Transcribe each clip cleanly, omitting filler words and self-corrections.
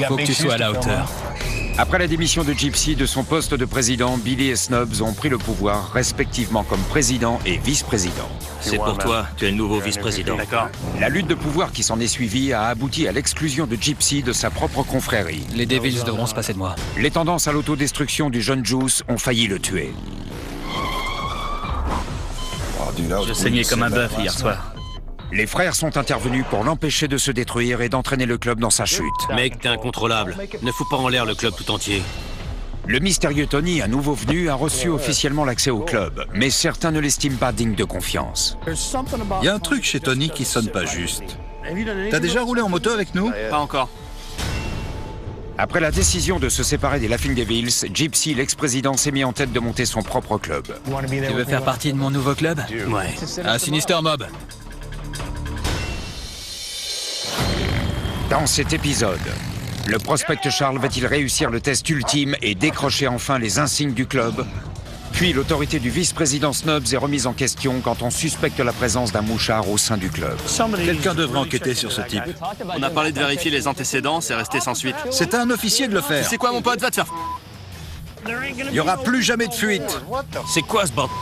Faut que tu sois à la hauteur. Après la démission de Gypsy de son poste de président, Billy et Snubs ont pris le pouvoir respectivement comme président et vice-président. C'est pour toi, tu es le nouveau vice-président. D'accord. La lutte de pouvoir qui s'en est suivie a abouti à l'exclusion de Gypsy de sa propre confrérie. Les Devils devront se passer de moi. Les tendances à l'autodestruction du jeune Juice ont failli le tuer. Je saignais comme un bœuf hier soir. Les frères sont intervenus pour l'empêcher de se détruire et d'entraîner le club dans sa chute. Mec, t'es incontrôlable. Ne fous pas en l'air le club tout entier. Le mystérieux Tony, un nouveau venu, a reçu officiellement l'accès au club, mais certains ne l'estiment pas digne de confiance. Il y a un truc chez Tony qui sonne pas juste. T'as déjà roulé en moto avec nous? Pas encore. Après la décision de se séparer des Laughing Devils, Gypsy, l'ex-président, s'est mis en tête de monter son propre club. Tu veux faire partie de mon nouveau club? Ouais. À Sinister Mob. Dans cet épisode, le prospect Charles va-t-il réussir le test ultime et décrocher enfin les insignes du club? Puis l'autorité du vice-président Snubs est remise en question quand on suspecte la présence d'un mouchard au sein du club. Quelqu'un devrait enquêter sur ce type. On a parlé de vérifier les antécédents, c'est resté sans suite. C'est à un officier de le faire. C'est quoi mon pote? Va te faire... Il n'y aura plus jamais de fuite. C'est quoi ce bordel?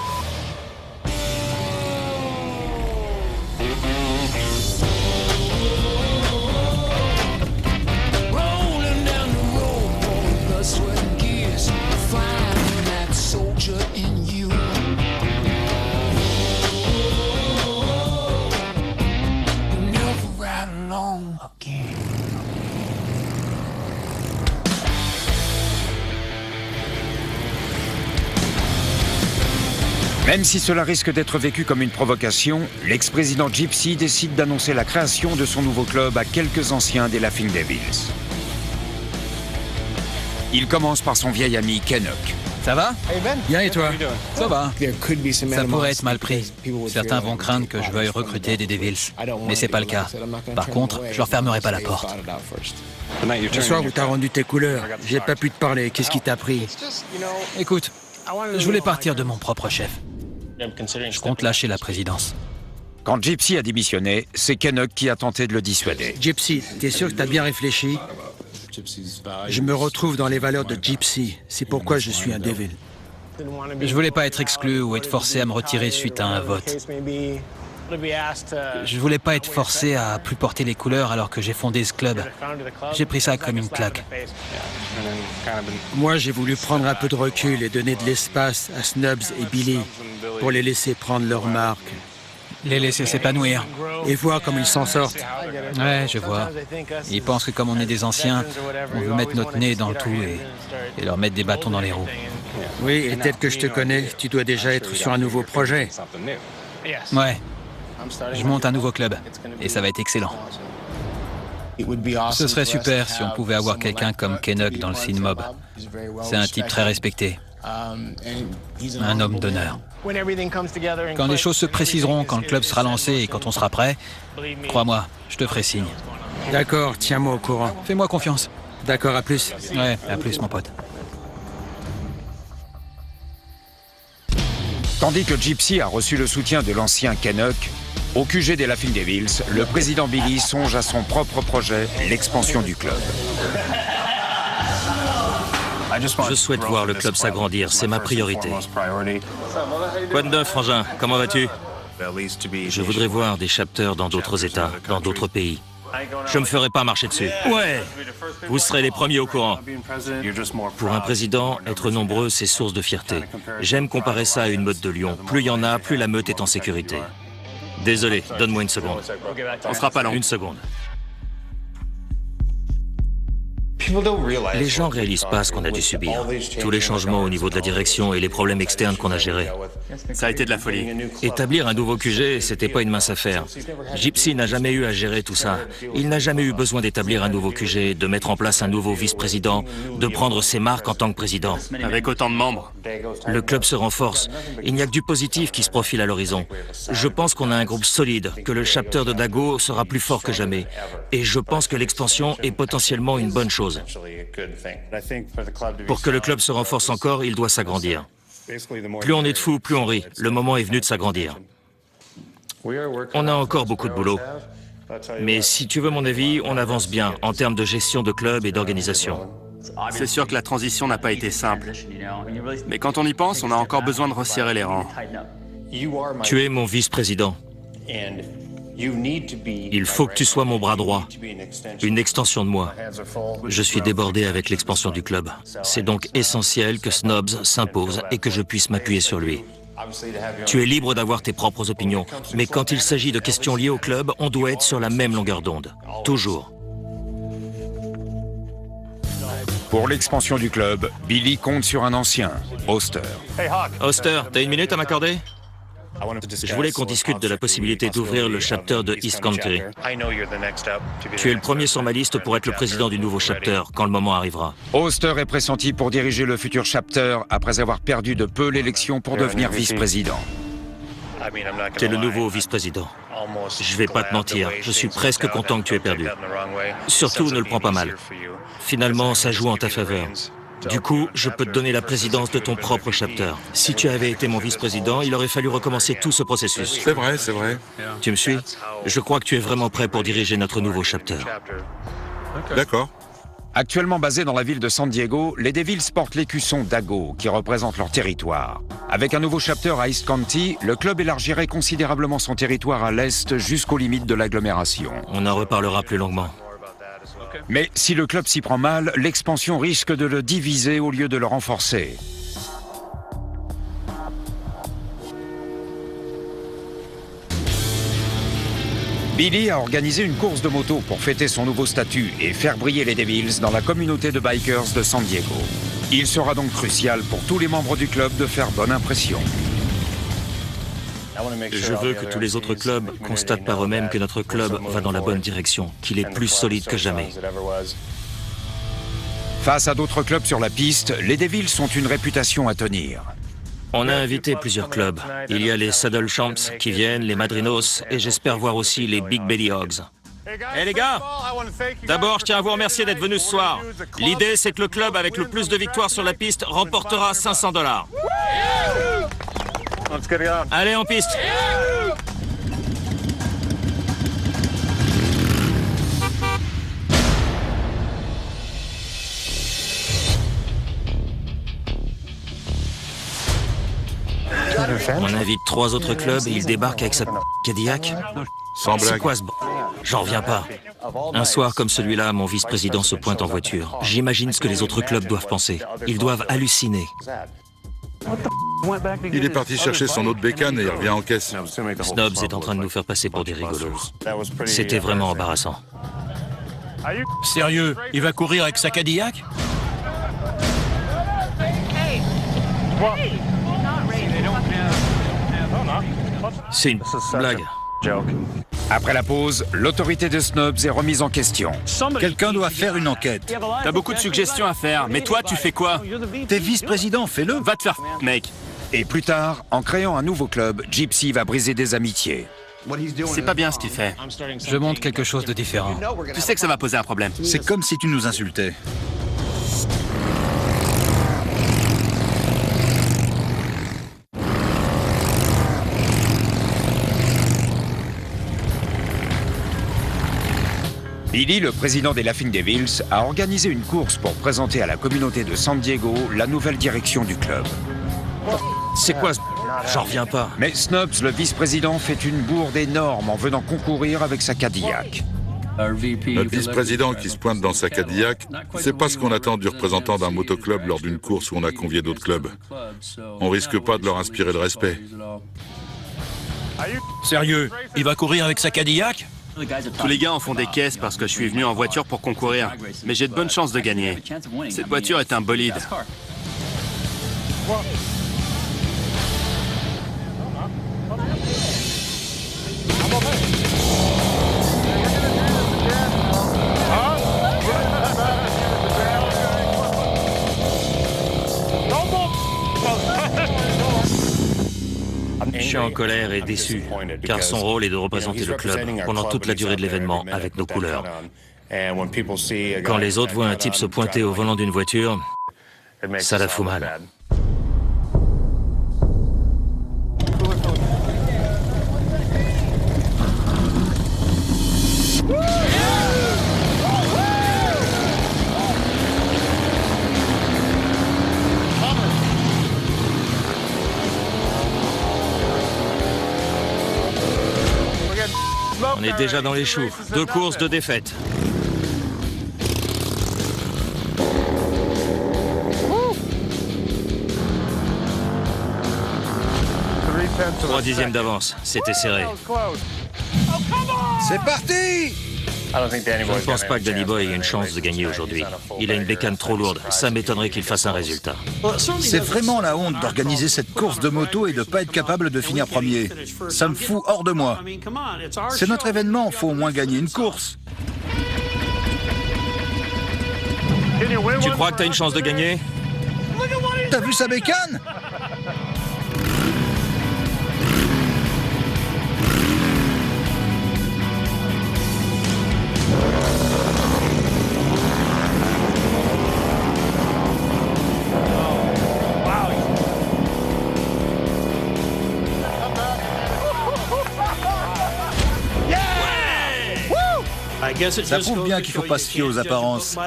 Même si cela risque d'être vécu comme une provocation, l'ex-président Gypsy décide d'annoncer la création de son nouveau club à quelques anciens des Laughing Devils. Il commence par son vieil ami Canuck. Ça va? Bien et toi? Ça va. Ça pourrait être mal pris. Certains vont craindre que je veuille recruter des Devils. Mais c'est pas le cas. Par contre, je leur fermerai pas la porte. Le soir où t'as rendu tes couleurs, j'ai pas pu te parler. Qu'est-ce qui t'a pris? Écoute, je voulais partir de mon propre chef. Je compte lâcher la présidence. Quand Gypsy a démissionné, c'est Canuck qui a tenté de le dissuader. Gypsy, t'es sûr que t'as bien réfléchi? Je me retrouve dans les valeurs de Gypsy. C'est pourquoi je suis un Devil. Je voulais pas être exclu ou être forcé à me retirer suite à un vote. Je voulais pas être forcé à plus porter les couleurs alors que j'ai fondé ce club. J'ai pris ça comme une claque. Moi, j'ai voulu prendre un peu de recul et donner de l'espace à Snubs et Billy pour les laisser prendre leur marque Les laisser s'épanouir. et voir comment ils s'en sortent. Ouais, je vois. Ils pensent que comme on est des anciens, on veut mettre notre nez dans le tout et leur mettre des bâtons dans les roues. Oui, et tel que je te connais, tu dois déjà être sur un nouveau projet. Ouais. Je monte un nouveau club et ça va être excellent. Ce serait super si on pouvait avoir quelqu'un comme Canuck dans le Sin Mob. C'est un type très respecté. Un homme d'honneur. Quand les choses se préciseront, quand le club sera lancé et quand on sera prêt, crois-moi, je te ferai signe. D'accord, tiens-moi au courant. Fais-moi confiance. D'accord, à plus. Ouais, à plus mon pote. Tandis que Gypsy a reçu le soutien de l'ancien Canuck, au QG des Laughing Devils, le président Billy songe à son propre projet, l'expansion du club. Je souhaite voir le club s'agrandir, c'est ma priorité. Quoi de neuf, frangin? Comment vas-tu? Je voudrais voir des chapters dans d'autres États, dans d'autres pays. Je me ferai pas marcher dessus. Ouais! Vous serez les premiers au courant. Pour un président, être nombreux, c'est source de fierté. J'aime comparer ça à une meute de lions. Plus il y en a, plus la meute est en sécurité. Désolé, donne-moi une seconde. On sera pas long. Une seconde. Les gens réalisent pas ce qu'on a dû subir. Tous les changements au niveau de la direction et les problèmes externes qu'on a gérés. Ça a été de la folie. Établir un nouveau QG, c'était pas une mince affaire. Gypsy n'a jamais eu à gérer tout ça. Il n'a jamais eu besoin d'établir un nouveau QG, de mettre en place un nouveau vice-président, de prendre ses marques en tant que président. Avec autant de membres. Le club se renforce. Il n'y a que du positif qui se profile à l'horizon. Je pense qu'on a un groupe solide, que le chapter de Dago sera plus fort que jamais. Et je pense que l'expansion est potentiellement une bonne chose. Pour que le club se renforce encore, il doit s'agrandir. Plus on est de fous, plus on rit. Le moment est venu de s'agrandir. On a encore beaucoup de boulot. Mais si tu veux mon avis, on avance bien en termes de gestion de club et d'organisation. C'est sûr que la transition n'a pas été simple. Mais quand on y pense, on a encore besoin de resserrer les rangs. Tu es mon vice-président. Il faut que tu sois mon bras droit, une extension de moi. Je suis débordé avec l'expansion du club. C'est donc essentiel que Snobs s'impose et que je puisse m'appuyer sur lui. Tu es libre d'avoir tes propres opinions, mais quand il s'agit de questions liées au club, on doit être sur la même longueur d'onde. Toujours. Pour l'expansion du club, Billy compte sur un ancien, Oster. Oster, t'as une minute à m'accorder? Je voulais qu'on discute de la possibilité d'ouvrir le chapter de East Country. Tu es le premier sur ma liste pour être le président du nouveau chapter, quand le moment arrivera. Oster est pressenti pour diriger le futur chapter après avoir perdu de peu l'élection pour devenir vice-président. Tu es le nouveau vice-président. Je vais pas te mentir, je suis presque content que tu aies perdu. Surtout, ne le prends pas mal. Finalement, ça joue en ta faveur. Du coup, je peux te donner la présidence de ton propre chapter. Si tu avais été mon vice-président, il aurait fallu recommencer tout ce processus. C'est vrai, c'est vrai. Tu me suis? Je crois que tu es vraiment prêt pour diriger notre nouveau chapter. D'accord. Actuellement basés dans la ville de San Diego, les Devils portent l'écusson Dago, qui représente leur territoire. Avec un nouveau chapter à East County, le club élargirait considérablement son territoire à l'est jusqu'aux limites de l'agglomération. On en reparlera plus longuement. Mais si le club s'y prend mal, l'expansion risque de le diviser au lieu de le renforcer. Billy a organisé une course de moto pour fêter son nouveau statut et faire briller les Devils dans la communauté de bikers de San Diego. Il sera donc crucial pour tous les membres du club de faire bonne impression. Je veux que tous les autres clubs constatent par eux-mêmes que notre club va dans la bonne direction, qu'il est plus solide que jamais. Face à d'autres clubs sur la piste, les Devils ont une réputation à tenir. On a invité plusieurs clubs. Il y a les Saddle Champs qui viennent, les Madrinos, et j'espère voir aussi les Big Belly Hogs. Hey les gars, d'abord je tiens à vous remercier d'être venus ce soir. L'idée c'est que le club avec le plus de victoires sur la piste remportera $500. Allez en piste. On invite 3 autres clubs et ils débarquent avec sa Cadillac. Sans blague. C'est quoi ce J'en reviens pas. Un soir comme celui-là, mon vice-président se pointe en voiture. J'imagine ce que les autres clubs doivent penser. Ils doivent halluciner. Il est parti chercher son autre bécane et il revient en caisse. Snobs est en train de nous faire passer pour des rigolos. C'était vraiment embarrassant. Sérieux, il va courir avec sa Cadillac? C'est une blague. Après la pause, l'autorité de Snobs est remise en question. Quelqu'un doit faire une enquête. T'as beaucoup de suggestions à faire, mais toi, tu fais quoi? T'es vice-président, fais-le. Va te faire mec. Et plus tard, en créant un nouveau club, Gypsy va briser des amitiés. C'est pas bien ce qu'il fait. Je montre quelque chose de différent. Tu sais que ça va poser un problème. C'est comme si tu nous insultais. Billy, le président des Laughing Devils, a organisé une course pour présenter à la communauté de San Diego la nouvelle direction du club. C'est quoi ce J'en reviens pas. Mais Snobs, le vice-président, fait une bourde énorme en venant concourir avec sa Cadillac. Notre vice-président qui se pointe dans sa Cadillac, c'est pas ce qu'on attend du représentant d'un motoclub lors d'une course où on a convié d'autres clubs. On risque pas de leur inspirer le respect. Sérieux, il va courir avec sa Cadillac? Tous les gars en font des caisses parce que je suis venu en voiture pour concourir. Mais j'ai de bonnes chances de gagner. Cette voiture est un bolide. Je suis en colère et déçu, car son rôle est de représenter le club pendant toute la durée de l'événement avec nos couleurs. Quand les autres voient un type se pointer au volant d'une voiture, ça la fout mal. On est déjà dans les choux. 2 courses, 2 défaites. Trois dixièmes d'avance. C'était serré. C'est parti! Je ne pense pas que Danny Boy ait une chance de gagner aujourd'hui. Il a une bécane trop lourde. Ça m'étonnerait qu'il fasse un résultat. C'est vraiment la honte d'organiser cette course de moto et de ne pas être capable de finir premier. Ça me fout hors de moi. C'est notre événement, faut au moins gagner une course. Tu crois que t'as une chance de gagner? T'as vu sa bécane? Ça prouve bien qu'il ne faut pas se fier aux apparences.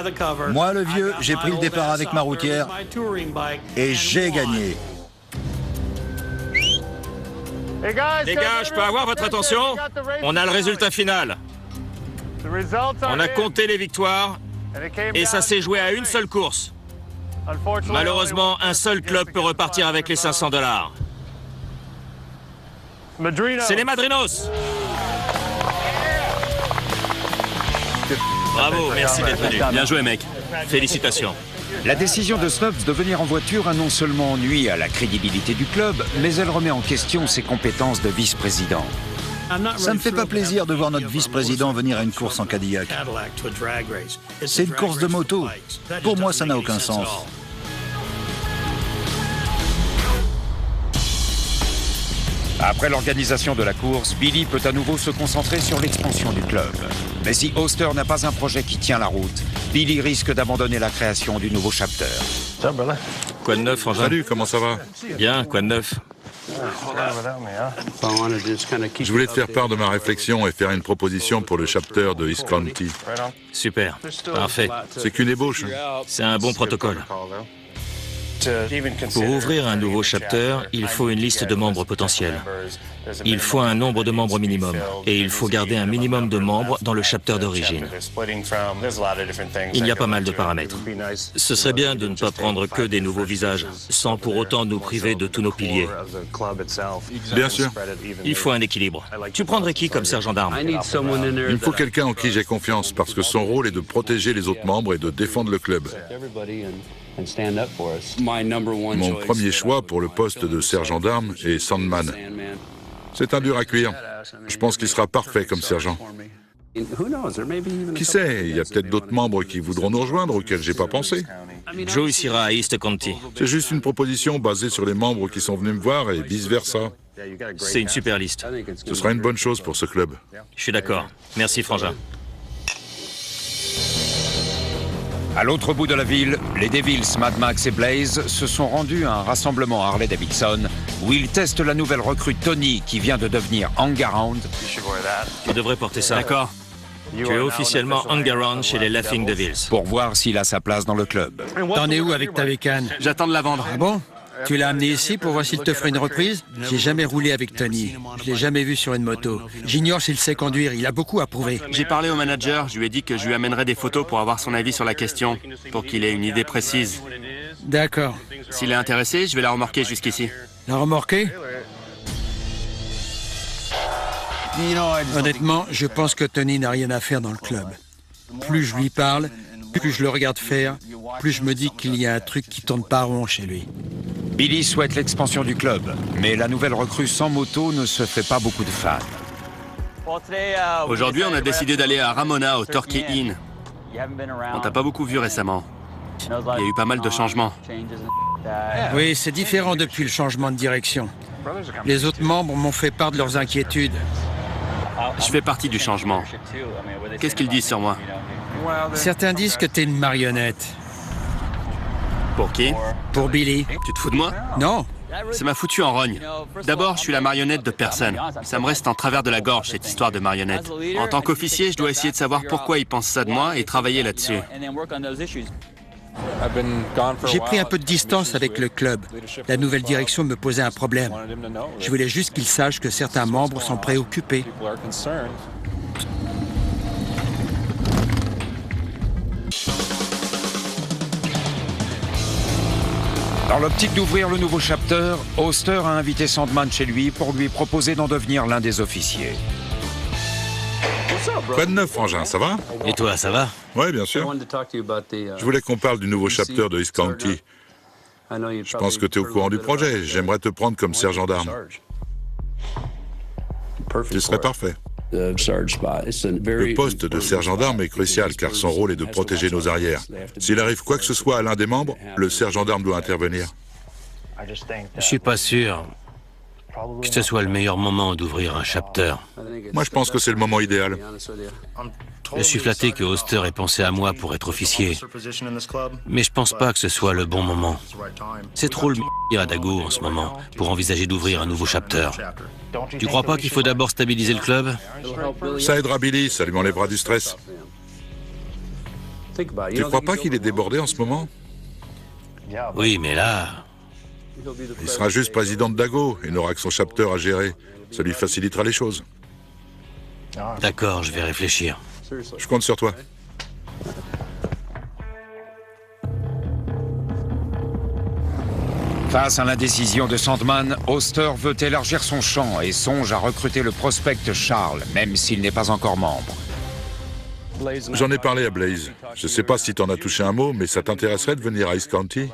Moi, le vieux, j'ai pris le départ avec ma routière et j'ai gagné. Les gars, je peux avoir votre attention? On a le résultat final. On a compté les victoires et ça s'est joué à une seule course. Malheureusement, un seul club peut repartir avec les $500. C'est les Madrinos. Bravo, merci d'être venu. Bien joué, mec. Félicitations. La décision de Snubs de venir en voiture a non seulement nui à la crédibilité du club, mais elle remet en question ses compétences de vice-président. Ça me fait pas plaisir de voir notre vice-président venir à une course en Cadillac. C'est une course de moto. Pour moi, ça n'a aucun sens. Après l'organisation de la course, Billy peut à nouveau se concentrer sur l'expansion du club. Mais si Oster n'a pas un projet qui tient la route, Billy risque d'abandonner la création du nouveau chapter. Quoi de neuf, Frangin? Salut, comment ça va? Bien, quoi de neuf? Je voulais te faire part de ma réflexion et faire une proposition pour le chapter de East County. Super, parfait. C'est qu'une ébauche. Hein. C'est un bon protocole. Pour ouvrir un nouveau chapter, il faut une liste de membres potentiels. Il faut un nombre de membres minimum. Et il faut garder un minimum de membres dans le chapter d'origine. Il y a pas mal de paramètres. Ce serait bien de ne pas prendre que des nouveaux visages, sans pour autant nous priver de tous nos piliers. Bien sûr. Il faut un équilibre. Tu prendrais qui comme sergent d'armes? Il me faut quelqu'un en qui j'ai confiance, parce que son rôle est de protéger les autres membres et de défendre le club. Mon premier choix pour le poste de sergent d'armes est Sandman. C'est un dur à cuire. Je pense qu'il sera parfait comme sergent. Qui sait, il y a peut-être d'autres membres qui voudront nous rejoindre auxquels j'ai pas pensé. Joe ira à East County. C'est juste une proposition basée sur les membres qui sont venus me voir et vice-versa. C'est une super liste. Ce sera une bonne chose pour ce club. Je suis d'accord. Merci, Frangin. À l'autre bout de la ville, les Devils, Mad Max et Blaze se sont rendus à un rassemblement Harley-Davidson où ils testent la nouvelle recrue Tony qui vient de devenir hang-around. Tu devrais porter ça. D'accord. Tu es officiellement hang-around chez les Laughing Devils. Pour voir s'il a sa place dans le club. T'en es où avec ta bécane? J'attends de la vendre. Ah bon? Tu l'as amené ici pour voir s'il te ferait une reprise? J'ai jamais roulé avec Tony. Je l'ai jamais vu sur une moto. J'ignore s'il sait conduire. Il a beaucoup à prouver. J'ai parlé au manager. Je lui ai dit que je lui amènerais des photos pour avoir son avis sur la question, pour qu'il ait une idée précise. D'accord. S'il est intéressé, je vais la remorquer jusqu'ici. La remorquer? Honnêtement, je pense que Tony n'a rien à faire dans le club. Plus je lui parle, plus je le regarde faire, plus je me dis qu'il y a un truc qui tourne pas rond chez lui. Billy souhaite l'expansion du club, mais la nouvelle recrue sans moto ne se fait pas beaucoup de fans. Aujourd'hui, on a décidé d'aller à Ramona, au Torquay Inn. On t'a pas beaucoup vu récemment. Il y a eu pas mal de changements. Oui, c'est différent depuis le changement de direction. Les autres membres m'ont fait part de leurs inquiétudes. Je fais partie du changement. Qu'est-ce qu'ils disent sur moi? Certains disent que t'es une marionnette. Pour qui? Pour Billy. Tu te fous de moi? Non. Ça m'a foutu en rogne. D'abord, je suis la marionnette de personne. Ça me reste en travers de la gorge, cette histoire de marionnette. En tant qu'officier, je dois essayer de savoir pourquoi ils pensent ça de moi et travailler là-dessus. J'ai pris un peu de distance avec le club. La nouvelle direction me posait un problème. Je voulais juste qu'ils sachent que certains membres sont préoccupés. Dans l'optique d'ouvrir le nouveau chapter, Oster a invité Sandman chez lui pour lui proposer d'en devenir l'un des officiers. Quoi de neuf, frangin, ça va? Et toi, ça va? Oui, bien sûr. Je voulais qu'on parle du nouveau chapter de East County. Je pense que tu es au courant du projet. J'aimerais te prendre comme sergent d'armes. Tu serais parfait. Le poste de sergent d'armes est crucial car son rôle est de protéger nos arrières. S'il arrive quoi que ce soit à l'un des membres, le sergent d'armes doit intervenir. Je suis pas sûr que ce soit le meilleur moment d'ouvrir un chapter. Moi, je pense que c'est le moment idéal. Je suis flatté que Oster ait pensé à moi pour être officier, mais je pense pas que ce soit le bon moment. C'est trop le à Dago en ce moment pour envisager d'ouvrir un nouveau chapter. Tu crois pas qu'il faut d'abord stabiliser le club? Ça aidera Billy, ça lui enlèvera du stress. Tu crois pas qu'il est débordé en ce moment? Oui, mais là... Il sera juste président de Dago et n'aura que son chapter à gérer. Ça lui facilitera les choses. D'accord, je vais réfléchir. Je compte sur toi. Face à l'indécision de Sandman, Oster veut élargir son champ et songe à recruter le prospect Charles, même s'il n'est pas encore membre. J'en ai parlé à Blaze. Je sais pas si t'en as touché un mot, mais ça t'intéresserait de venir à East County?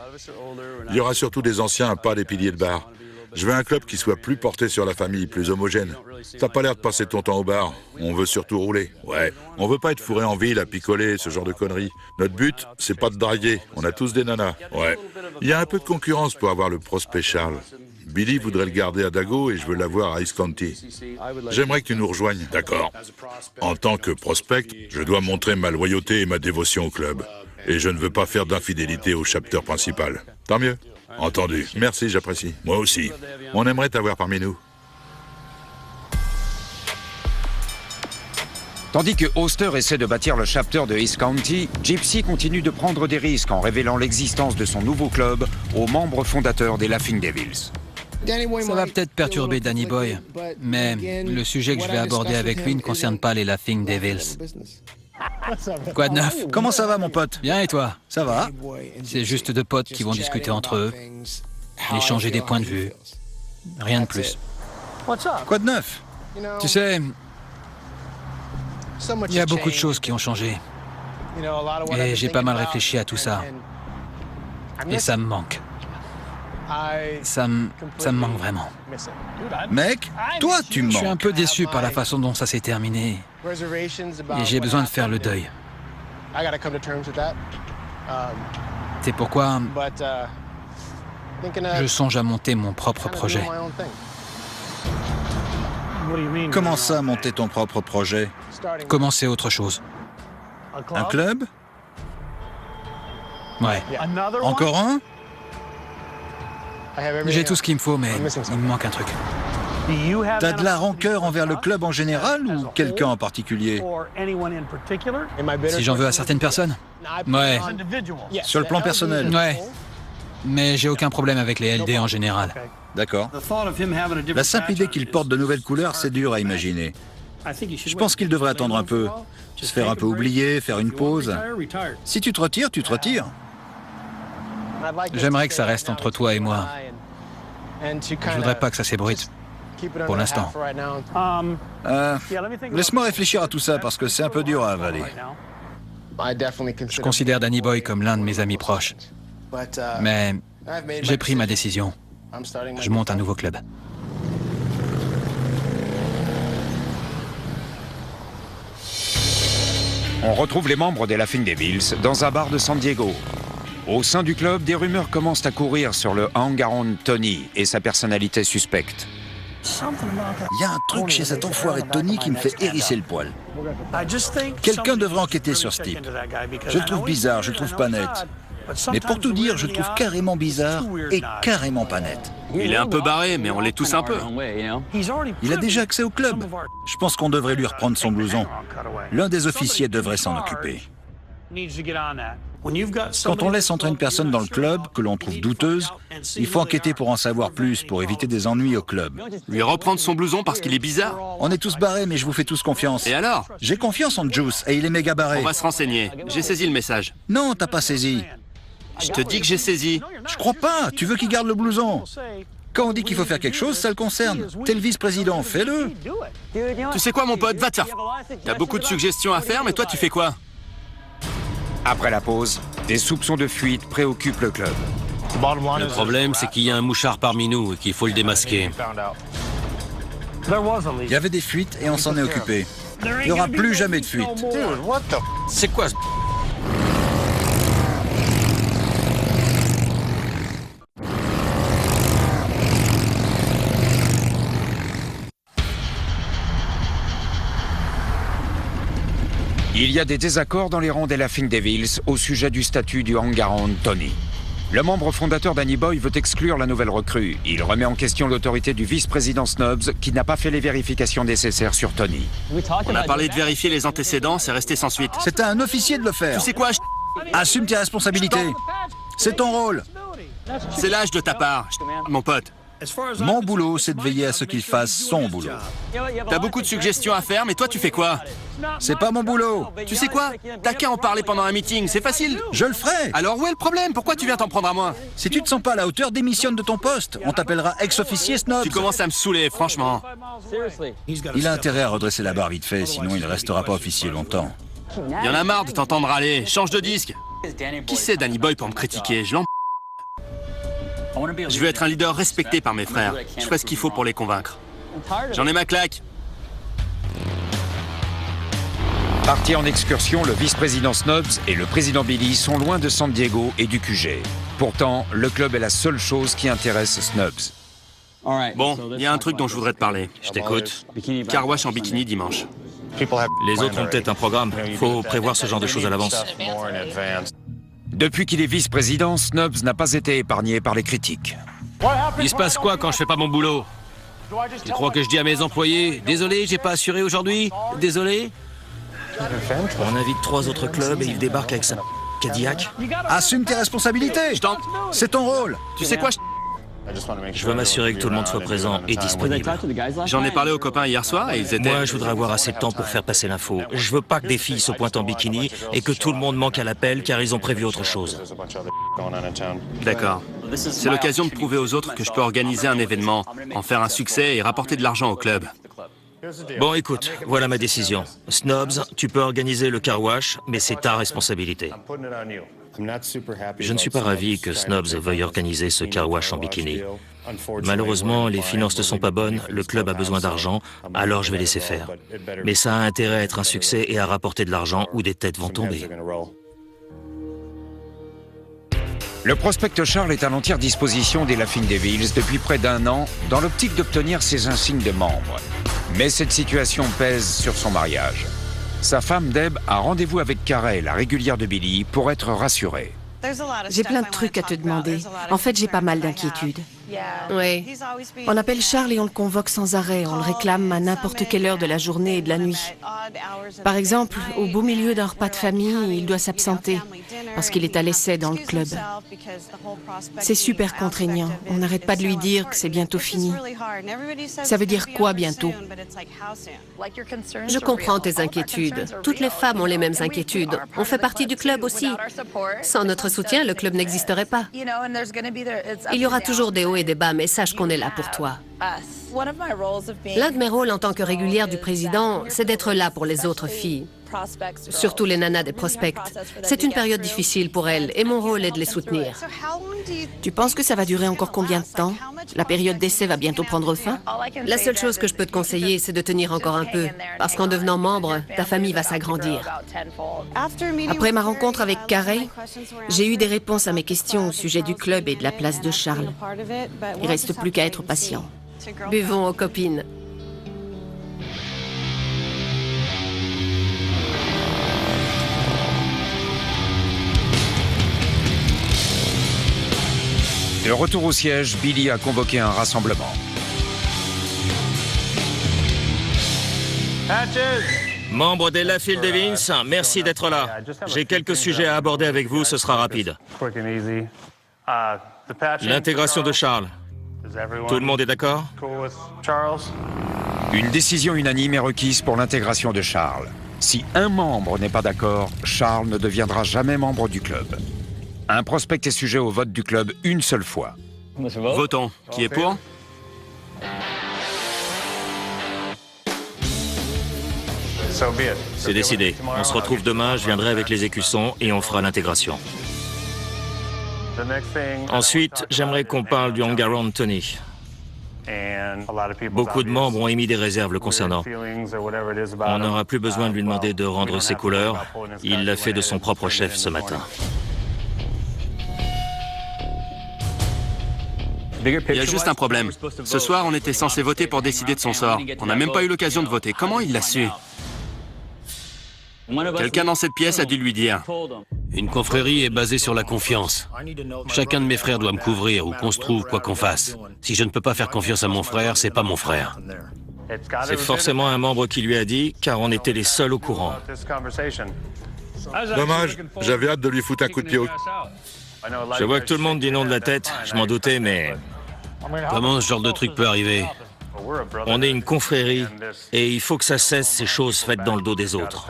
Il y aura surtout des anciens, pas des piliers de bar. Je veux un club qui soit plus porté sur la famille, plus homogène. T'as pas l'air de passer ton temps au bar. On veut surtout rouler. Ouais. On veut pas être fourré en ville à picoler, ce genre de conneries. Notre but, c'est pas de draguer. On a tous des nanas. Ouais. Il y a un peu de concurrence pour avoir le prospect Charles. Billy voudrait le garder à Dago et je veux l'avoir à East County. J'aimerais que tu nous rejoignes. D'accord. En tant que prospect, je dois montrer ma loyauté et ma dévotion au club. Et je ne veux pas faire d'infidélité au chapter principal. Tant mieux. Entendu. Merci, j'apprécie. Moi aussi. On aimerait t'avoir parmi nous. Tandis que Oster essaie de bâtir le chapter de East County, Gypsy continue de prendre des risques en révélant l'existence de son nouveau club aux membres fondateurs des Laughing Devils. Ça va peut-être perturber Danny Boy, mais le sujet que je vais aborder avec lui ne concerne pas les Laughing Devils. Quoi de neuf? Comment ça va, mon pote? Bien, et toi? Ça va? C'est juste deux potes qui vont discuter entre eux, échanger des points de vue. Rien de plus. Quoi de neuf? Tu sais, il y a beaucoup de choses qui ont changé. Et j'ai pas mal réfléchi à tout ça. Et ça me manque. Ça me manque vraiment. Mec, toi, tu me Je suis un manques. peu déçu par la façon dont ça s'est terminé. Et j'ai besoin de faire le deuil. C'est pourquoi je songe à monter mon propre projet. Comment ça, monter ton propre projet? Commencer autre chose. Un club? Ouais. Encore un? J'ai tout ce qu'il me faut, mais il me manque un truc. T'as de la rancœur envers le club en général ou quelqu'un en particulier? Si j'en veux à certaines personnes? Ouais. Sur le plan personnel? Ouais. Mais j'ai aucun problème avec les LD en général. D'accord. La simple idée qu'il porte de nouvelles couleurs, c'est dur à imaginer. Je pense qu'il devrait attendre un peu, se faire un peu oublier, faire une pause. Si tu te retires, tu te retires. J'aimerais que ça reste entre toi et moi. Je voudrais pas que ça s'ébruite. Pour l'instant. Laisse-moi réfléchir à tout ça parce que c'est un peu dur à avaler. Je considère Danny Boy comme l'un de mes amis proches. Mais j'ai pris ma décision. Je monte un nouveau club. On retrouve les membres des Laughing Devils dans un bar de San Diego. Au sein du club, des rumeurs commencent à courir sur le hang-around Tony et sa personnalité suspecte. Il y a un truc chez cet enfoiré de Tony qui me fait hérisser le poil. Quelqu'un devrait enquêter sur ce type. Je le trouve bizarre, je le trouve pas net. Mais pour tout dire, je le trouve carrément bizarre et carrément pas net. Il est un peu barré, mais on l'est tous un peu. Il a déjà accès au club. Je pense qu'on devrait lui reprendre son blouson. L'un des officiers devrait s'en occuper. Quand on laisse entrer une personne dans le club que l'on trouve douteuse, il faut enquêter pour en savoir plus, pour éviter des ennuis au club. Lui reprendre son blouson parce qu'il est bizarre? On est tous barrés, mais je vous fais tous confiance. Et alors? J'ai confiance en Juice, et il est méga barré. On va se renseigner. J'ai saisi le message. Non, t'as pas saisi. Je te dis que j'ai saisi. Je crois pas. Tu veux qu'il garde le blouson. Quand on dit qu'il faut faire quelque chose, ça le concerne. T'es le vice-président, fais-le. Tu sais quoi, mon pote, va te faire. T'as beaucoup de suggestions à faire, mais toi, tu fais quoi? Après la pause, des soupçons de fuite préoccupent le club. Le problème, c'est qu'il y a un mouchard parmi nous et qu'il faut le démasquer. Il y avait des fuites et on s'en est occupé. Il n'y aura plus jamais de fuite. C'est quoi ce... Il y a des désaccords dans les rangs des Laughing Devils au sujet du statut du hang-around Tony. Le membre fondateur Danny Boy veut exclure la nouvelle recrue. Il remet en question l'autorité du vice-président Snubs qui n'a pas fait les vérifications nécessaires sur Tony. On a parlé de vérifier les antécédents, c'est resté sans suite. C'est à un officier de le faire. Tu sais quoi? Assume tes responsabilités. C'est ton rôle. C'est l'âge de ta part, mon pote. Mon boulot, c'est de veiller à ce qu'il fasse son boulot. T'as beaucoup de suggestions à faire, mais toi, tu fais quoi? C'est pas mon boulot. Tu sais quoi? T'as qu'à en parler pendant un meeting, c'est facile. Je le ferai. Alors où est le problème? Pourquoi tu viens t'en prendre à moi? Si tu te sens pas à la hauteur, démissionne de ton poste. On t'appellera ex-officier Snubs. Tu commences à me saouler, franchement. Il a intérêt à redresser la barre vite fait, sinon il ne restera pas officier longtemps. Y en a marre de t'entendre râler. Change de disque. Qui c'est Danny Boy pour me critiquer? Je veux être un leader respecté par mes frères. Je ferai ce qu'il faut pour les convaincre. J'en ai ma claque. Partis en excursion, le vice-président Snubs et le président Billy sont loin de San Diego et du QG. Pourtant, le club est la seule chose qui intéresse Snubs. Bon, il y a un truc dont je voudrais te parler. Je t'écoute. Car wash en bikini dimanche. Les autres ont peut-être un programme. Faut prévoir ce genre de choses à l'avance. Depuis qu'il est vice-président, Snubs n'a pas été épargné par les critiques. Il se passe quoi quand je fais pas mon boulot? Tu crois que je dis à mes employés « Désolé, j'ai pas assuré aujourd'hui. Désolé ». On invite 3 autres clubs et ils débarquent avec sa Cadillac. Assume tes responsabilités. C'est ton rôle. Tu sais quoi? Je veux m'assurer que tout le monde soit présent et disponible. J'en ai parlé aux copains hier soir et ils étaient... Moi, je voudrais avoir assez de temps pour faire passer l'info. Je veux pas que des filles se pointent en bikini et que tout le monde manque à l'appel car ils ont prévu autre chose. D'accord. C'est l'occasion de prouver aux autres que je peux organiser un événement, en faire un succès et rapporter de l'argent au club. Bon, écoute, voilà ma décision. Snubs, tu peux organiser le car wash, mais c'est ta responsabilité. Je ne suis pas ravi que Snubs veuille organiser ce car wash en bikini. Malheureusement, les finances ne sont pas bonnes, le club a besoin d'argent, alors je vais laisser faire. Mais ça a intérêt à être un succès et à rapporter de l'argent ou des têtes vont tomber. Le prospect Charles est à l'entière disposition des Laughing Devils depuis près d'1 an dans l'optique d'obtenir ses insignes de membre. Mais cette situation pèse sur son mariage. Sa femme Deb a rendez-vous avec Carey, la régulière de Billy, pour être rassurée. J'ai plein de trucs à te demander. En fait, j'ai pas mal d'inquiétudes. Oui. On appelle Charles et on le convoque sans arrêt. On le réclame à n'importe quelle heure de la journée et de la nuit. Par exemple, au beau milieu d'un repas de famille, il doit s'absenter parce qu'il est à l'essai dans le club. C'est super contraignant. On n'arrête pas de lui dire que c'est bientôt fini. Ça veut dire quoi bientôt? Je comprends tes inquiétudes. Toutes les femmes ont les mêmes inquiétudes. On fait partie du club aussi. Sans notre soutien, le club n'existerait pas. Il y aura toujours des hauts et des bas, mais sache qu'on est là pour toi. L'un de mes rôles en tant que régulière du président, c'est d'être là pour les autres filles. Surtout les nanas des prospects. C'est une période difficile pour elles et mon rôle est de les soutenir. Tu penses que ça va durer encore combien de temps? La période d'essai va bientôt prendre fin? La seule chose que je peux te conseiller, c'est de tenir encore un peu. Parce qu'en devenant membre, ta famille va s'agrandir. Après ma rencontre avec Carey, j'ai eu des réponses à mes questions au sujet du club et de la place de Charles. Il ne reste plus qu'à être patient. Buvons aux copines. De retour au siège, Billy a convoqué un rassemblement. Membres des Laughing Devils, merci d'être là. J'ai quelques sujets à aborder avec vous, ce sera rapide. L'intégration de Charles. Tout le monde est d'accord? Une décision unanime est requise pour l'intégration de Charles. Si un membre n'est pas d'accord, Charles ne deviendra jamais membre du club. Un prospect est sujet au vote du club une seule fois. Votons. Qui est pour? C'est décidé. On se retrouve demain, je viendrai avec les écussons et on fera l'intégration. Ensuite, j'aimerais qu'on parle du hang-around Tony. Beaucoup de membres ont émis des réserves le concernant. On n'aura plus besoin de lui demander de rendre ses couleurs. Il l'a fait de son propre chef ce matin. Il y a juste un problème. Ce soir, on était censé voter pour décider de son sort. On n'a même pas eu l'occasion de voter. Comment il l'a su? Quelqu'un dans cette pièce a dû lui dire. Une confrérie est basée sur la confiance. Chacun de mes frères doit me couvrir où qu'on se trouve, quoi qu'on fasse. Si je ne peux pas faire confiance à mon frère, c'est pas mon frère. C'est forcément un membre qui lui a dit, car on était les seuls au courant. Dommage, j'avais hâte de lui foutre un coup de pied au... Je vois que tout le monde dit non de la tête, je m'en doutais, mais... Comment ce genre de truc peut arriver? On est une confrérie, et il faut que ça cesse ces choses faites dans le dos des autres.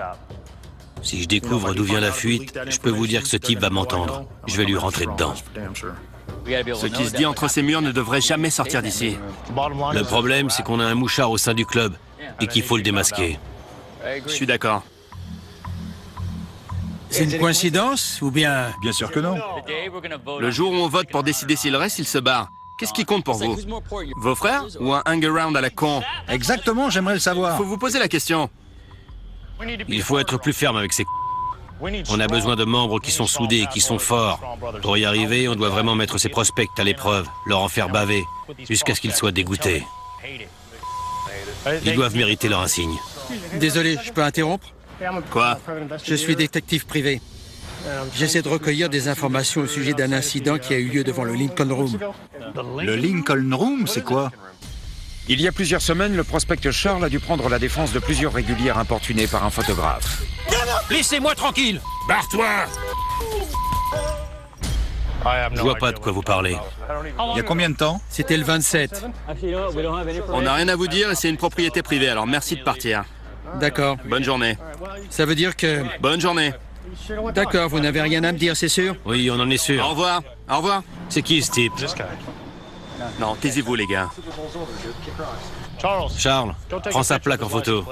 Si je découvre d'où vient la fuite, je peux vous dire que ce type va m'entendre. Je vais lui rentrer dedans. Ce qui se dit entre ces murs ne devrait jamais sortir d'ici. Le problème, c'est qu'on a un mouchard au sein du club et qu'il faut le démasquer. Je suis d'accord. C'est une coïncidence ou bien... Bien sûr que non. Le jour où on vote pour décider s'il reste, il se barre. Qu'est-ce qui compte pour vous? Vos frères ou un hang-around à la con? Exactement, j'aimerais le savoir. Faut vous poser la question. Il faut être plus ferme avec ces... On a besoin de membres qui sont soudés, qui sont forts. Pour y arriver, on doit vraiment mettre ces prospects à l'épreuve, leur en faire baver, jusqu'à ce qu'ils soient dégoûtés. Ils doivent mériter leur insigne. Désolé, je peux interrompre? Quoi? Je suis détective privé. J'essaie de recueillir des informations au sujet d'un incident qui a eu lieu devant le Lincoln Room. Le Lincoln Room, c'est quoi? Il y a plusieurs semaines, le prospect Charles a dû prendre la défense de plusieurs régulières importunées par un photographe. Laissez-moi tranquille! Barre-toi! Je vois pas de quoi vous parlez. Il y a combien de temps? C'était le 27. On n'a rien à vous dire et c'est une propriété privée, alors merci de partir. D'accord. Bonne journée. Ça veut dire que... Bonne journée. D'accord, vous n'avez rien à me dire, c'est sûr? Oui, on en est Au sûr. revoir. Au revoir. C'est qui ce type? Non, taisez-vous les gars. Charles, prends sa plaque en photo.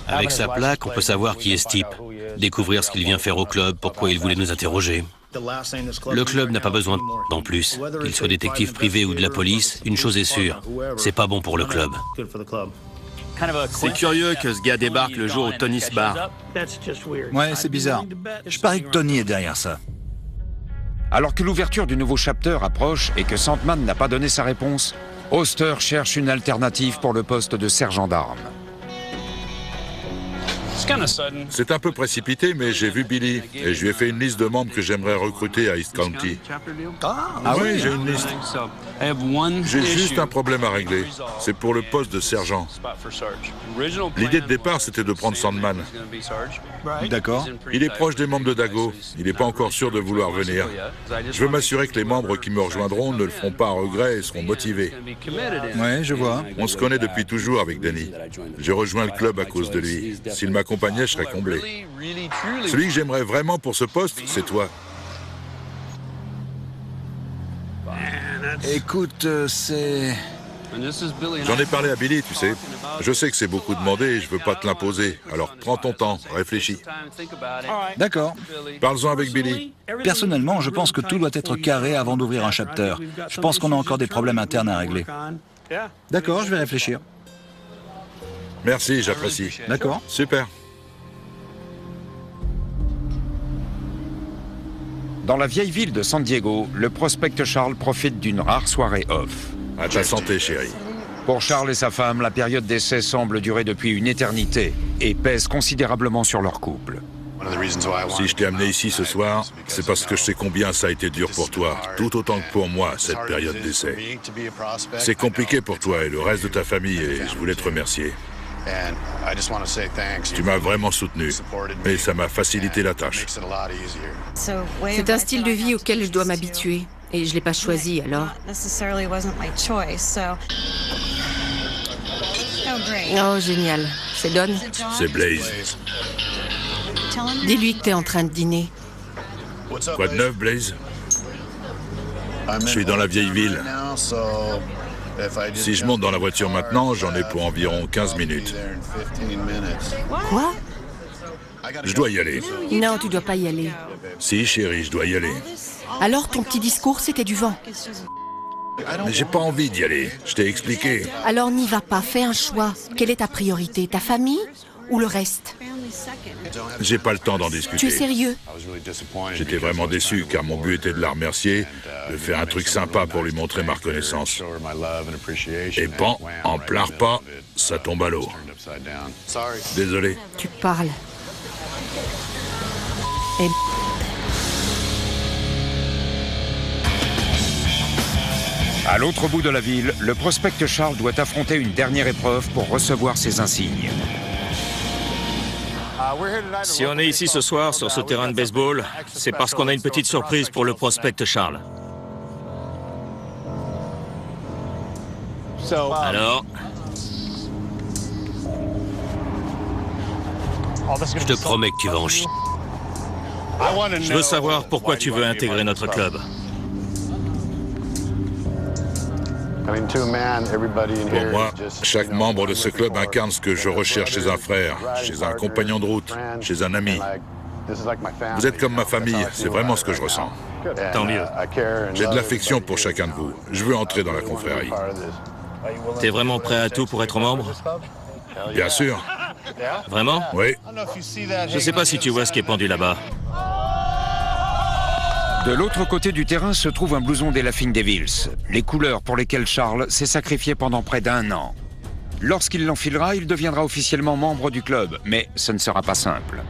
Avec sa plaque, on peut savoir qui est ce type. Découvrir ce qu'il vient faire au club, pourquoi il voulait nous interroger. Le club n'a pas besoin d'en plus. Qu'il soit détective privé ou de la police, une chose est sûre, c'est pas bon pour le club. C'est curieux que ce gars débarque le jour où Tony se barre. Ouais, c'est bizarre. Je parie que Tony est derrière ça. Alors que l'ouverture du nouveau chapter approche et que Sandman n'a pas donné sa réponse, Oster cherche une alternative pour le poste de sergent d'armes. C'est un peu précipité, mais j'ai vu Billy et je lui ai fait une liste de membres que j'aimerais recruter à East County. Ah Oui, j'ai une liste. J'ai juste un problème à régler. C'est pour le poste de sergent. L'idée de départ, c'était de prendre Sandman. D'accord. Il est proche des membres de Dago. Il n'est pas encore sûr de vouloir venir. Je veux m'assurer que les membres qui me rejoindront ne le feront pas à regret et seront motivés. Ouais, je vois. On se connaît depuis toujours avec Danny. J'ai rejoint le club à cause de lui. S'il m'accompagnait, je serais comblé. Celui que j'aimerais vraiment pour ce poste, c'est toi. Écoute, c'est... J'en ai parlé à Billy, tu sais. Je sais que c'est beaucoup demandé et je veux pas te l'imposer. Alors prends ton temps, réfléchis. D'accord. Parle-en avec Billy. Personnellement, je pense que tout doit être carré avant d'ouvrir un chapter. Je pense qu'on a encore des problèmes internes à régler. D'accord, je vais réfléchir. Merci, j'apprécie. D'accord. Super. Dans la vieille ville de San Diego, le prospect Charles profite d'une rare soirée off. À ta santé, chérie. Pour Charles et sa femme, la période d'essai semble durer depuis une éternité et pèse considérablement sur leur couple. Si je t'ai amené ici ce soir, c'est parce que je sais combien ça a été dur pour toi, tout autant que pour moi, cette période d'essai. C'est compliqué pour toi et le reste de ta famille et je voulais te remercier. Tu m'as vraiment soutenu et ça m'a facilité la tâche. C'est un style de vie auquel je dois m'habituer. Et je ne l'ai pas choisi, alors. Oh, génial. C'est Don? C'est Blaze. Dis-lui que t'es en train de dîner. Quoi de neuf, Blaze? Je suis dans la vieille ville. Si je monte dans la voiture maintenant, j'en ai pour environ 15 minutes. Quoi? Je dois y aller. Non, tu dois pas y aller. Si, chérie, je dois y aller. Alors ton petit discours, c'était du vent. Mais j'ai pas envie d'y aller. Je t'ai expliqué. Alors n'y va pas, fais un choix. Quelle est ta priorité? Ta famille ou le reste? J'ai pas le temps d'en discuter. Tu es sérieux? J'étais vraiment déçu car mon but était de la remercier, de faire un truc sympa pour lui montrer ma reconnaissance. Et pan, en plein repas, ça tombe à l'eau. Désolé. Tu parles. Et... À l'autre bout de la ville, le prospect Charles doit affronter une dernière épreuve pour recevoir ses insignes. Si on est ici ce soir sur ce terrain de baseball, c'est parce qu'on a une petite surprise pour le prospect Charles. Alors, Je te promets que tu vas en chier. je veux savoir pourquoi tu veux intégrer notre club. Pour moi, chaque membre de ce club incarne ce que je recherche chez un frère, chez un compagnon de route, chez un ami. Vous êtes comme ma famille, c'est vraiment ce que je ressens. Tant mieux. J'ai de l'affection pour chacun de vous. Je veux entrer dans la confrérie. T'es vraiment prêt à tout pour être membre? Bien sûr. Vraiment? Oui. Je sais pas si tu vois ce qui est pendu là-bas. De l'autre côté du terrain se trouve un blouson des Laughing Devils, les couleurs pour lesquelles Charles s'est sacrifié pendant près d'1 an. Lorsqu'il l'enfilera, il deviendra officiellement membre du club, mais ce ne sera pas simple.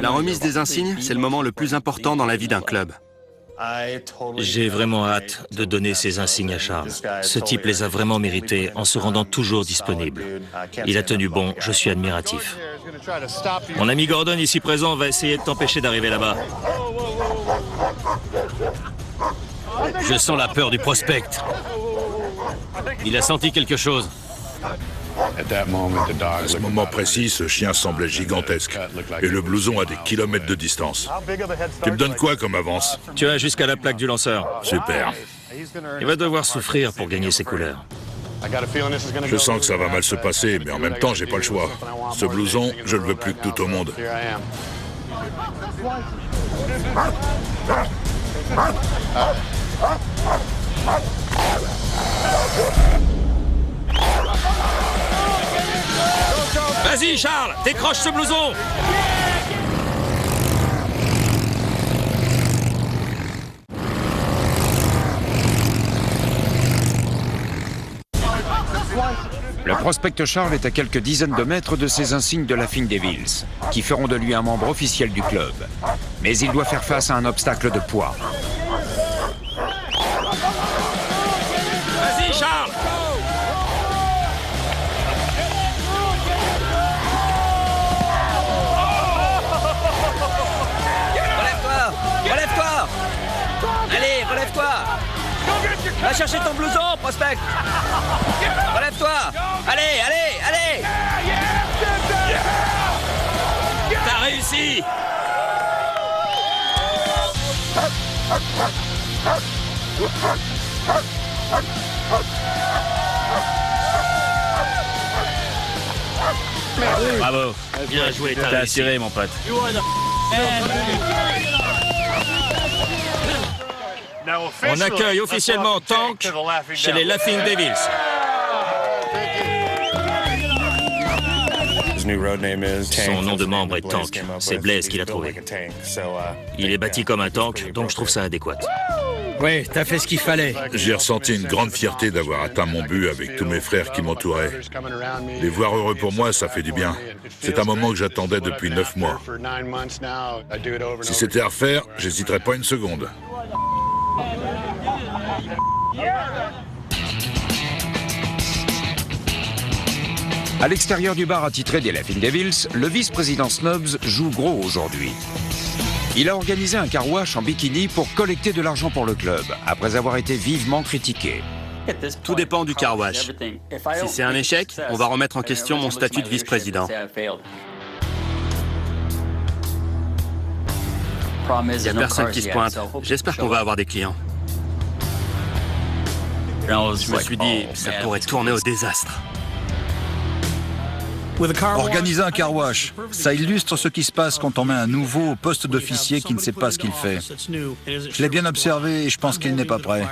La remise des insignes, c'est le moment le plus important dans la vie d'un club. J'ai vraiment hâte de donner ces insignes à Charles. Ce type les a vraiment mérités en se rendant toujours disponible. Il a tenu bon, je suis admiratif. Mon ami Gordon, ici présent, va essayer de t'empêcher d'arriver là-bas. Je sens la peur du prospect. Il a senti quelque chose. À ce moment précis, ce chien semblait gigantesque. Et le blouson à des kilomètres de distance. Tu me donnes quoi comme avance? Tu as jusqu'à la plaque du lanceur. Super. Il va devoir souffrir pour gagner ses couleurs. Je sens que ça va mal se passer, mais en même temps, j'ai pas le choix. Ce blouson, je le veux plus que tout au monde. Vas-y, Charles, décroche ce blouson! Le prospect Charles est à quelques dizaines de mètres de ses insignes de Laughing Devils, qui feront de lui un membre officiel du club. Mais il doit faire face à un obstacle de poids. Vas-y, Charles! Relève-toi! Relève-toi! Allez, relève-toi! Va chercher ton blouson, prospect! Relève-toi! Allez, allez, allez! T'as réussi! Bravo. Bien joué, T'as assuré, mon pote. On accueille officiellement Tank chez les Laughing Devils. Son nom de membre est Tank. C'est Blaze qui l'a trouvé. Il est bâti comme un tank, donc je trouve ça adéquat. Oui, t'as fait ce qu'il fallait. J'ai ressenti une grande fierté d'avoir atteint mon but avec tous mes frères qui m'entouraient. Les voir heureux pour moi, ça fait du bien. C'est un moment que j'attendais depuis 9 mois. Si c'était à refaire, j'hésiterais pas une seconde. À l'extérieur du bar attitré des Laughing Devils, le vice-président Snubs joue gros aujourd'hui. Il a organisé un car wash en bikini pour collecter de l'argent pour le club, après avoir été vivement critiqué. Tout dépend du car wash. Si c'est un échec, on va remettre en question mon statut de vice-président. Il n'y a personne qui se pointe. J'espère qu'on va avoir des clients. Je me suis dit, ça pourrait tourner au désastre. Organiser un car wash, ça illustre ce qui se passe quand on met un nouveau au poste d'officier qui ne sait pas ce qu'il fait. Je l'ai bien observé et je pense qu'il n'est pas prêt.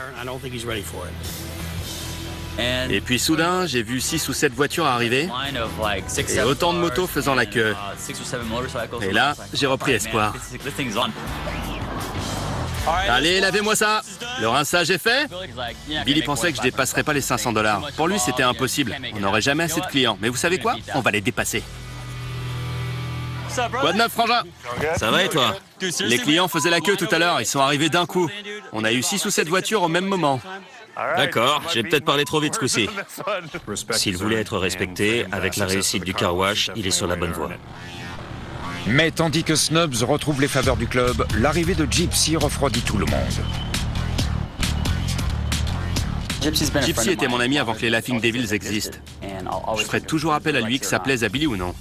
Et puis soudain, j'ai vu 6 ou 7 voitures arriver et autant de motos faisant la queue. Et là, j'ai repris espoir. Allez, lavez-moi ça! Le rinçage est fait? Billy pensait que je dépasserais pas les 500 $. Pour lui, c'était impossible. On n'aurait jamais assez de clients. Mais vous savez quoi? On va les dépasser. Quoi de neuf, frangin? Ça va et toi? Les clients faisaient la queue tout à l'heure. Ils sont arrivés d'un coup. On a eu 6 ou 7 voitures au même moment. D'accord, j'ai peut-être parlé trop vite ce coup-ci. S'il voulait être respecté, avec la réussite du car wash, il est sur la bonne voie. Mais tandis que Snubs retrouve les faveurs du club, l'arrivée de Gypsy refroidit tout le monde. Gypsy était mon ami avant que les Laughing Devils existent. Je ferai toujours appel à lui, que ça plaise à Billy ou non.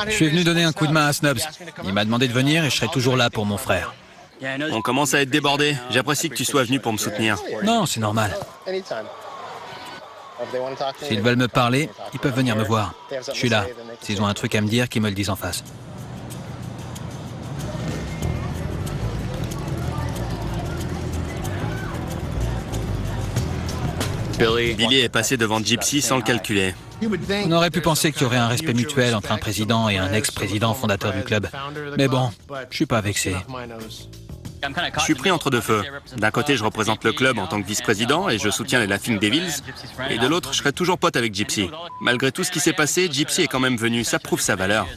Je suis venu donner un coup de main à Snubs. Il m'a demandé de venir et je serai toujours là pour mon frère. On commence à être débordé. J'apprécie que tu sois venu pour me soutenir. Non, c'est normal. S'ils veulent me parler, ils peuvent venir me voir. Je suis là. S'ils ont un truc à me dire, qu'ils me le disent en face. Billy est passé devant Gypsy sans le calculer. On aurait pu penser qu'il y aurait un respect mutuel entre un président et un ex-président fondateur du club. Mais bon, je suis pas vexé. Je suis pris entre deux feux. D'un côté, je représente le club en tant que vice-président et je soutiens les Laughing Devils. Et de l'autre, je serai toujours pote avec Gypsy. Malgré tout ce qui s'est passé, Gypsy est quand même venu. Ça prouve sa valeur.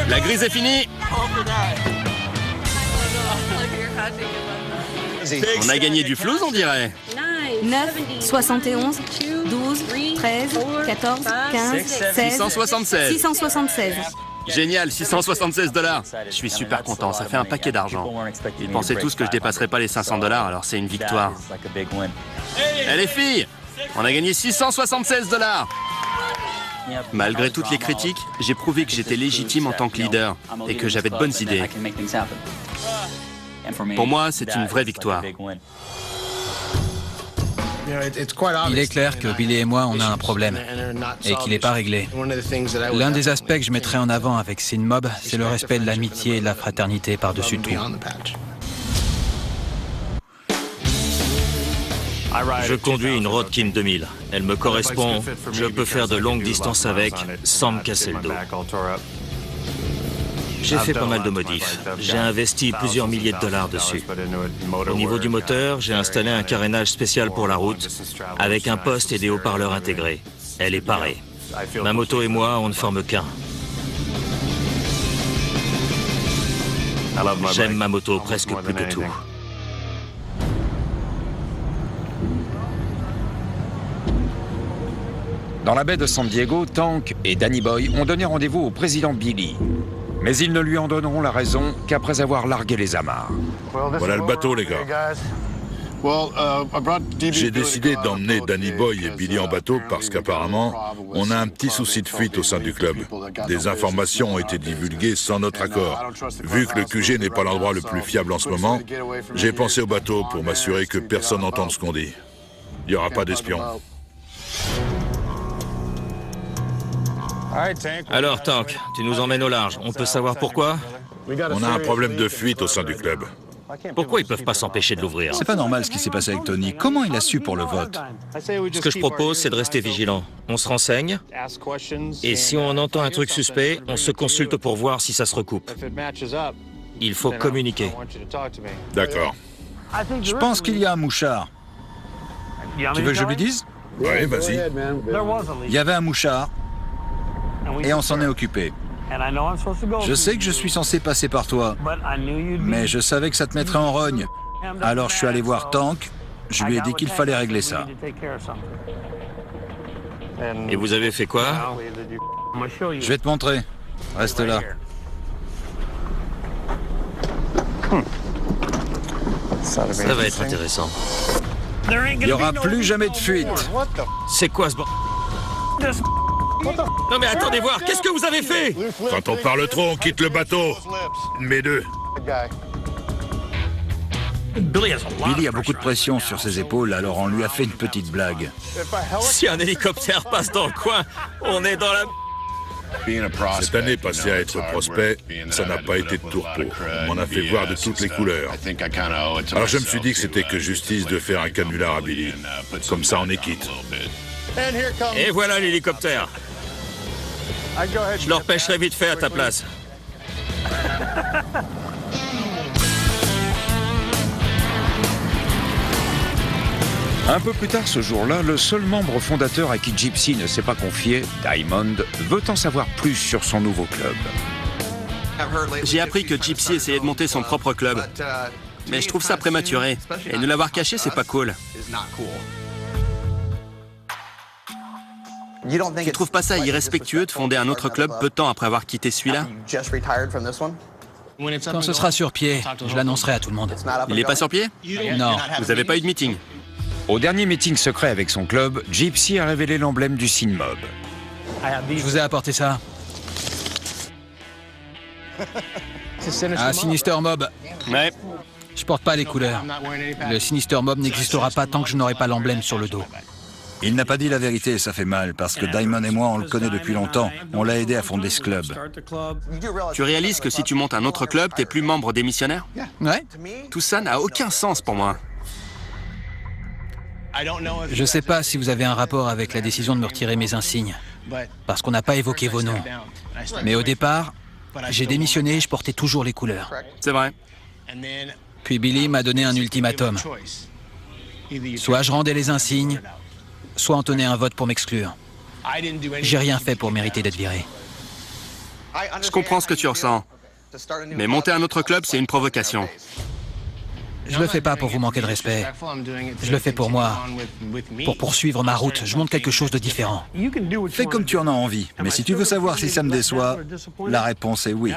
La grise est finie. On a gagné du flouze, on dirait. 9, 71, 12, 13, 14, 15, 16, 676. 676. Génial, 676 $. Je suis super content, ça fait un paquet d'argent. Ils pensaient tous que je dépasserais pas les 500 $, alors c'est une victoire. Eh les filles, on a gagné 676 $. Malgré toutes les critiques, j'ai prouvé que j'étais légitime en tant que leader et que j'avais de bonnes idées. Pour moi, c'est une vraie victoire. Il est clair que Billy et moi, on a un problème et qu'il n'est pas réglé. L'un des aspects que je mettrai en avant avec Synmob, c'est le respect de l'amitié et de la fraternité par-dessus tout. Je conduis une Rodkin 2000. Elle me correspond. Je peux faire de longues distances avec sans me casser le dos. J'ai fait pas mal de modifs. J'ai investi plusieurs milliers de dollars dessus. Au niveau du moteur, j'ai installé un carénage spécial pour la route avec un poste et des haut-parleurs intégrés. Elle est parée. Ma moto et moi, on ne forme qu'un. J'aime ma moto presque plus que tout. Dans la baie de San Diego, Tank et Danny Boy ont donné rendez-vous au président Billy. Mais ils ne lui en donneront la raison qu'après avoir largué les amarres. Voilà le bateau, les gars. J'ai décidé d'emmener Danny Boy et Billy en bateau parce qu'apparemment, on a un petit souci de fuite au sein du club. Des informations ont été divulguées sans notre accord. Vu que le QG n'est pas l'endroit le plus fiable en ce moment, j'ai pensé au bateau pour m'assurer que personne n'entende ce qu'on dit. Il n'y aura pas d'espions. Alors, Tank, tu nous emmènes au large. On peut savoir pourquoi? On a un problème de fuite au sein du club. Pourquoi ils peuvent pas s'empêcher de l'ouvrir? C'est pas normal ce qui s'est passé avec Tony. Comment il a su pour le vote? Ce que je propose, c'est de rester vigilant. On se renseigne, et si on entend un truc suspect, on se consulte pour voir si ça se recoupe. Il faut communiquer. D'accord. Je pense qu'il y a un mouchard. Tu veux que je lui dise? Oui, vas-y. Il y avait un mouchard, et on s'en est occupé. Je sais que je suis censé passer par toi, mais je savais que ça te mettrait en rogne. Alors je suis allé voir Tank, je lui ai dit qu'il fallait régler ça. Et vous avez fait quoi? Je vais te montrer. Reste là. Ça va être intéressant. Il n'y aura plus jamais de fuite. C'est quoi ce Non mais attendez voir, qu'est-ce que vous avez fait? Quand on parle trop, on quitte le bateau. Mais deux. Billy a beaucoup de pression sur ses épaules, alors on lui a fait une petite blague. Si un hélicoptère passe dans le coin, on est dans la... Cette année, passer à être prospect, ça n'a pas été de tourpeau. On m'en a fait voir de toutes les couleurs. Alors je me suis dit que c'était que justice de faire un canular à Billy. Comme ça, on est quitte. Et voilà l'hélicoptère. Je leur pêcherai vite fait à ta place. Un peu plus tard ce jour-là, le seul membre fondateur à qui Gypsy ne s'est pas confié, Diamond, veut en savoir plus sur son nouveau club. J'ai appris que Gypsy essayait de monter son propre club. Mais je trouve ça prématuré. Et nous l'avoir caché, c'est pas cool. Tu trouves pas ça irrespectueux de fonder un autre club peu de temps après avoir quitté celui-là? Quand ce sera sur pied, je l'annoncerai à tout le monde. Il est pas sur pied? Non. Vous avez pas eu de meeting? Au dernier meeting secret avec son club, Gypsy a révélé l'emblème du Synmob. Je vous ai apporté ça. Un Sinister Mob. Ouais. Je porte pas les couleurs. Le Sinister Mob n'existera pas tant que je n'aurai pas l'emblème sur le dos. Il n'a pas dit la vérité et ça fait mal, parce que Diamond et moi, on le connaît depuis longtemps. On l'a aidé à fonder ce club. Tu réalises que si tu montes un autre club, t'es plus membre des missionnaires? Ouais. Tout ça n'a aucun sens pour moi. Je sais pas si vous avez un rapport avec la décision de me retirer mes insignes, parce qu'on n'a pas évoqué vos noms. Mais au départ, j'ai démissionné et je portais toujours les couleurs. C'est vrai. Puis Billy m'a donné un ultimatum. Soit je rendais les insignes, soit on tenait un vote pour m'exclure. J'ai rien fait pour mériter d'être viré. Je comprends ce que tu ressens. Mais monter un autre club, c'est une provocation. Je le fais pas pour vous manquer de respect. Je le fais pour moi, pour poursuivre ma route. Je monte quelque chose de différent. Fais comme tu en as envie, mais si tu veux savoir si ça me déçoit, la réponse est oui.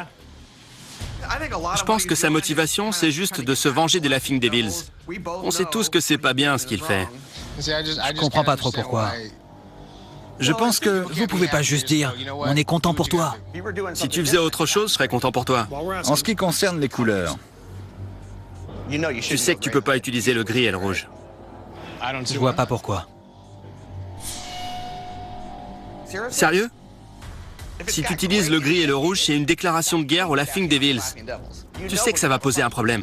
Je pense que sa motivation, c'est juste de se venger des Laughing Devils. On sait tous que c'est pas bien ce qu'il fait. Je comprends pas trop pourquoi. Je pense que vous pouvez pas juste dire « on est content pour toi ». Si tu faisais autre chose, je serais content pour toi. En ce qui concerne les couleurs, tu sais que tu peux pas utiliser le gris et le rouge. Je vois pas pourquoi. Sérieux? Si tu utilises le gris et le rouge, c'est une déclaration de guerre aux Laughing Devils. Tu sais que ça va poser un problème.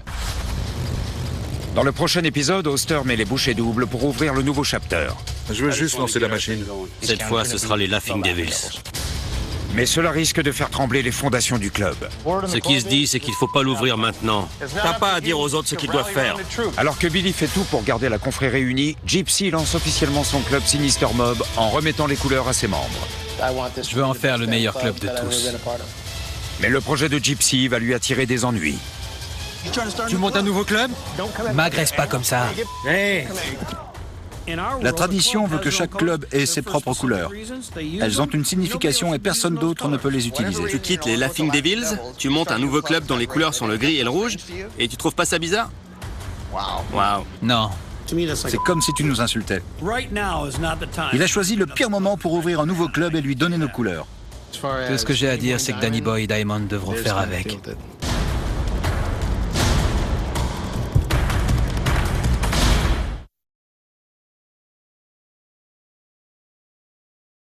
Dans le prochain épisode, Oster met les bouchées doubles pour ouvrir le nouveau chapter. Je veux juste lancer la machine. Cette fois, ce sera les Laughing Devils. Mais cela risque de faire trembler les fondations du club. Ce qui se dit, c'est qu'il faut pas l'ouvrir maintenant. T'as pas à dire aux autres ce qu'ils doivent faire. Alors que Billy fait tout pour garder la confrérie unie, Gypsy lance officiellement son club Sinister Mob en remettant les couleurs à ses membres. Je veux en faire le meilleur club de tous. Mais le projet de Gypsy va lui attirer des ennuis. Tu montes un nouveau club? M'agresse pas comme ça. Hey. la tradition veut que chaque club ait ses propres couleurs. Elles ont une signification et personne d'autre ne peut les utiliser. Tu quittes les Laughing Devils, tu montes un nouveau club dont les couleurs sont le gris et le rouge, et tu trouves pas ça bizarre? Waouh. Non. C'est comme si tu nous insultais. Il a choisi le pire moment pour ouvrir un nouveau club et lui donner nos couleurs. Tout ce que j'ai à dire, c'est que Danny Boy et Diamond devront faire avec.